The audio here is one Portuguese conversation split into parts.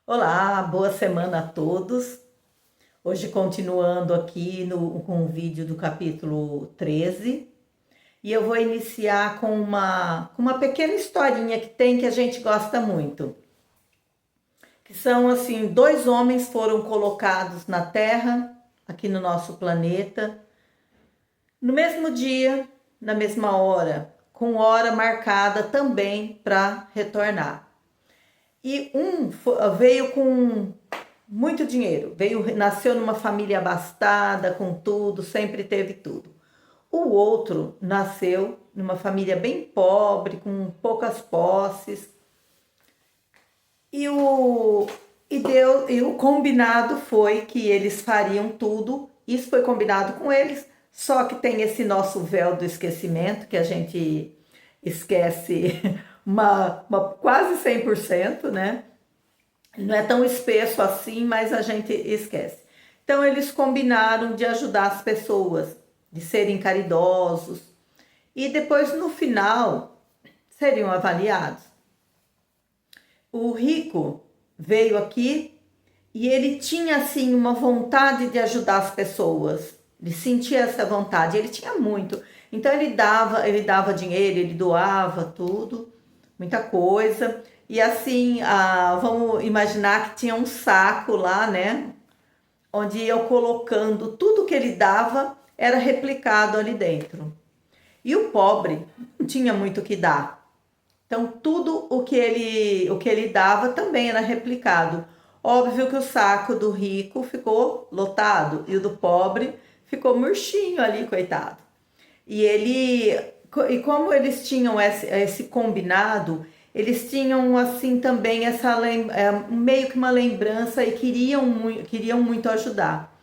Olá, boa semana a todos. Hoje continuando aqui com o vídeo do capítulo 13 e eu vou iniciar com uma pequena historinha que a gente gosta muito. Que são assim, dois homens foram colocados na Terra, aqui no nosso planeta, no mesmo dia, na mesma hora, com hora marcada também para retornar. E um veio com muito dinheiro, nasceu numa família abastada, com tudo, sempre teve tudo. O outro nasceu numa família bem pobre, com poucas posses. E o combinado foi que eles fariam tudo. Isso foi combinado com eles, só que tem esse nosso véu do esquecimento que a gente esquece quase 100%, né? Não é tão espesso assim, mas a gente esquece. Então eles combinaram de ajudar as pessoas, de serem caridosos e depois no final seriam avaliados. O rico veio aqui e ele tinha assim uma vontade de ajudar as pessoas. Ele sentia essa vontade, ele tinha muito. Então ele dava dinheiro, ele doava tudo, muita coisa. E assim, vamos imaginar que tinha um saco lá, né? Onde eu colocando tudo que ele dava era replicado ali dentro. E o pobre não tinha muito o que dar. Então tudo o que ele dava também era replicado. Óbvio que o saco do rico ficou lotado e o do pobre ficou murchinho ali, coitado. E como eles tinham esse combinado, eles tinham assim também meio que uma lembrança e queriam muito ajudar.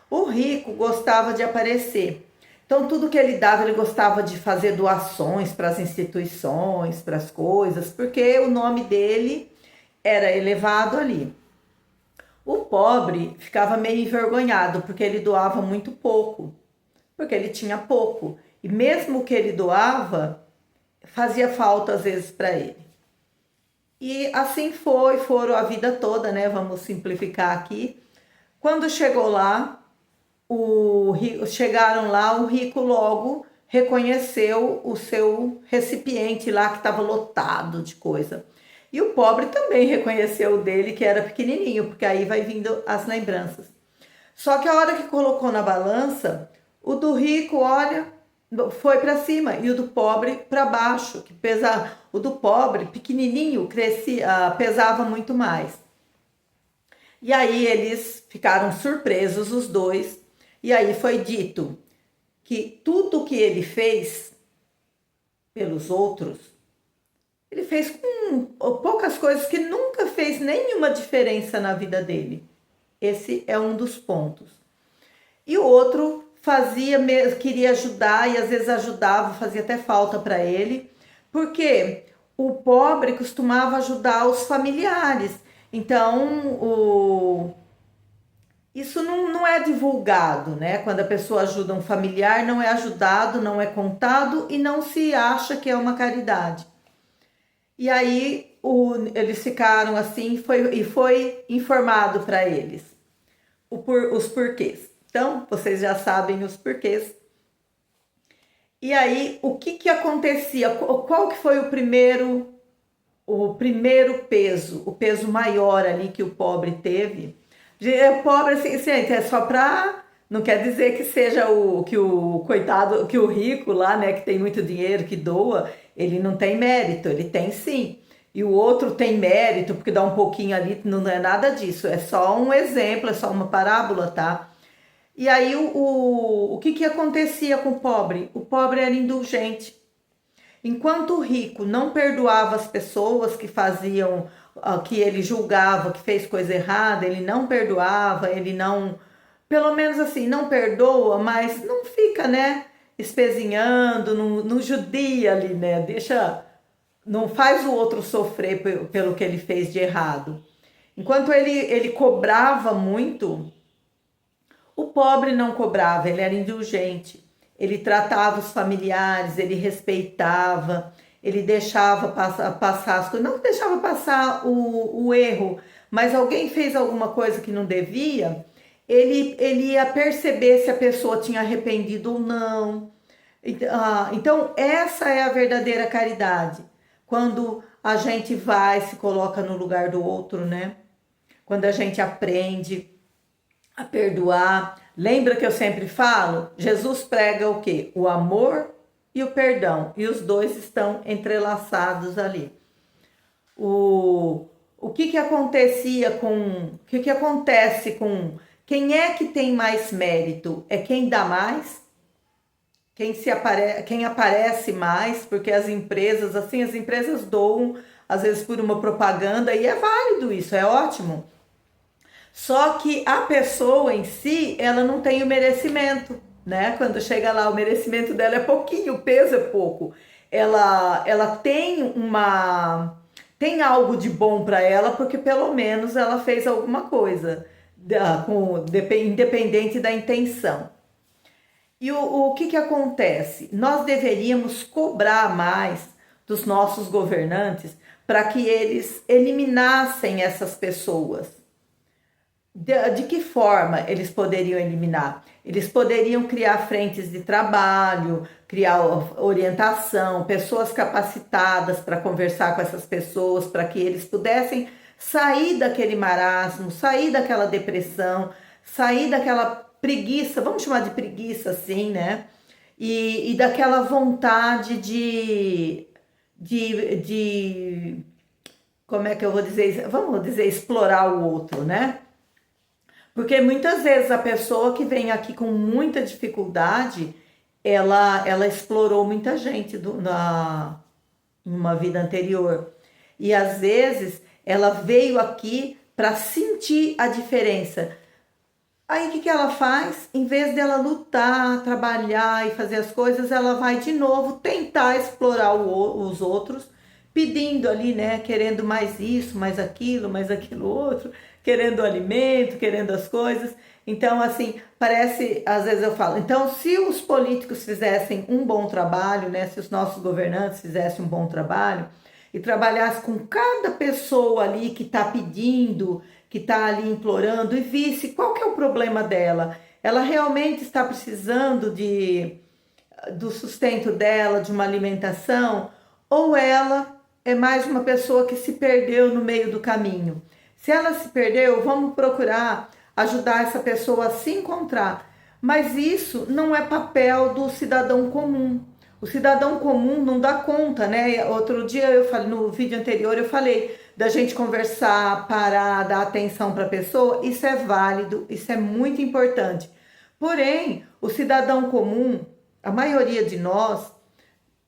O rico gostava de aparecer. Então, tudo que ele dava, ele gostava de fazer doações para as instituições, para as coisas, porque o nome dele era elevado ali. O pobre ficava meio envergonhado, porque ele doava muito pouco, porque ele tinha pouco. E mesmo o que ele doava, fazia falta às vezes para ele. E assim foram a vida toda, né? Vamos simplificar aqui. Quando chegou lá, chegaram lá, o rico logo reconheceu o seu recipiente lá que estava lotado de coisa. E o pobre também reconheceu o dele que era pequenininho, porque aí vai vindo as lembranças. Só que a hora que colocou na balança, o do rico, olha, foi para cima e o do pobre para baixo, que o do pobre pequenininho pesava muito mais. E aí eles ficaram surpresos os dois. E aí foi dito que tudo que ele fez pelos outros, ele fez com poucas coisas que nunca fez nenhuma diferença na vida dele. Esse é um dos pontos. E o outro queria ajudar e às vezes ajudava, fazia até falta para ele, porque o pobre costumava ajudar os familiares. Então, isso não é divulgado, né? Quando a pessoa ajuda um familiar, não é ajudado, não é contado e não se acha que é uma caridade. E aí eles ficaram assim foi informado para eles os porquês. Então, vocês já sabem os porquês. E aí, o que acontecia? Qual que foi o primeiro peso, o peso maior ali que o pobre teve? O pobre, assim, gente, é só para... Não quer dizer que seja o coitado, que o rico lá, né, que tem muito dinheiro, que doa, ele não tem mérito, ele tem sim. E o outro tem mérito, porque dá um pouquinho ali, não é nada disso, é só um exemplo, é só uma parábola, tá? E aí o que acontecia com o pobre? O pobre era indulgente. Enquanto o rico não perdoava as pessoas que faziam, que ele julgava que fez coisa errada, ele não perdoava, ele não, pelo menos assim, não perdoa, mas não fica, né, espezinhando, não judia ali, né, não faz o outro sofrer pelo que ele fez de errado. Enquanto ele cobrava muito, o pobre não cobrava, ele era indulgente. Ele tratava os familiares, ele respeitava, ele deixava passar as coisas, não deixava passar o erro, mas alguém fez alguma coisa que não devia, ele ia perceber se a pessoa tinha arrependido ou não. Então, essa é a verdadeira caridade. Quando a gente vai, se coloca no lugar do outro, né? Quando a gente aprende a perdoar. Lembra que eu sempre falo? Jesus prega o quê? O amor e o perdão. E os dois estão entrelaçados ali. O que acontecia com... O que acontece com... Quem é que tem mais mérito? É quem dá mais? Quem aparece mais, porque as empresas, assim, as empresas doam, às vezes por uma propaganda, e é válido isso, é ótimo. Só que a pessoa em si, ela não tem o merecimento, né? Quando chega lá, o merecimento dela é pouquinho, o peso é pouco. Ela tem algo de bom para ela, porque pelo menos ela fez alguma coisa, independente da intenção. E o que acontece? Nós deveríamos cobrar mais dos nossos governantes para que eles eliminassem essas pessoas. De que forma eles poderiam eliminar? Eles poderiam criar frentes de trabalho, criar orientação, pessoas capacitadas para conversar com essas pessoas, para que eles pudessem sair daquele marasmo, sair daquela depressão, sair daquela preguiça, vamos chamar de preguiça assim, né? E daquela vontade como é que eu vou dizer? Vamos dizer, explorar o outro, né? Porque muitas vezes a pessoa que vem aqui com muita dificuldade, ela explorou muita gente numa vida anterior. E às vezes ela veio aqui para sentir a diferença. Aí o que ela faz? Em vez dela lutar, trabalhar e fazer as coisas, ela vai de novo tentar explorar os outros, pedindo ali, né? Querendo mais isso, mais aquilo outro, querendo alimento, querendo as coisas. Então, assim, parece, às vezes eu falo, então se os políticos fizessem um bom trabalho, né? Se os nossos governantes fizessem um bom trabalho e trabalhassem com cada pessoa ali que está pedindo, que está ali implorando, e visse qual que é o problema dela. Ela realmente está precisando do sustento dela, de uma alimentação, ou ela é mais uma pessoa que se perdeu no meio do caminho. Se ela se perdeu, vamos procurar ajudar essa pessoa a se encontrar. Mas isso não é papel do cidadão comum. O cidadão comum não dá conta, né? Outro dia eu falei, no vídeo anterior eu falei da gente conversar, parar, dar atenção para a pessoa. Isso é válido, isso é muito importante. Porém, o cidadão comum, a maioria de nós,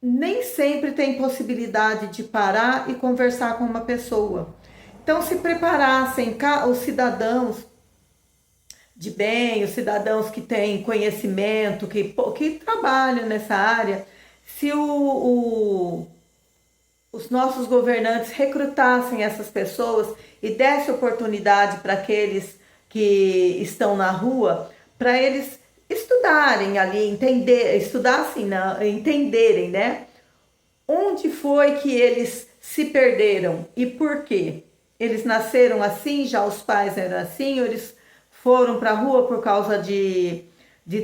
nem sempre tem possibilidade de parar e conversar com uma pessoa. Então, se preparassem os cidadãos de bem, os cidadãos que têm conhecimento, que trabalham nessa área, se os nossos governantes recrutassem essas pessoas e dessem oportunidade para aqueles que estão na rua, para eles estudarem ali, entenderem, né? Onde foi que eles se perderam e por quê? Eles nasceram assim, já os pais eram assim, ou eles foram para a rua por causa de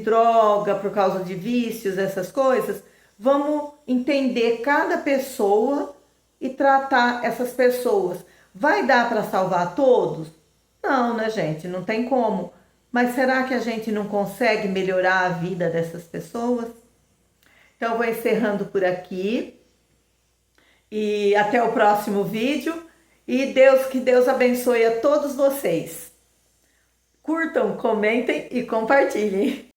droga, por causa de vícios, essas coisas? Vamos entender cada pessoa e tratar essas pessoas. Vai dar para salvar todos? Não, né, gente? Não tem como. Mas será que a gente não consegue melhorar a vida dessas pessoas? Então, eu vou encerrando por aqui. E até o próximo vídeo. E que Deus abençoe a todos vocês. Curtam, comentem e compartilhem.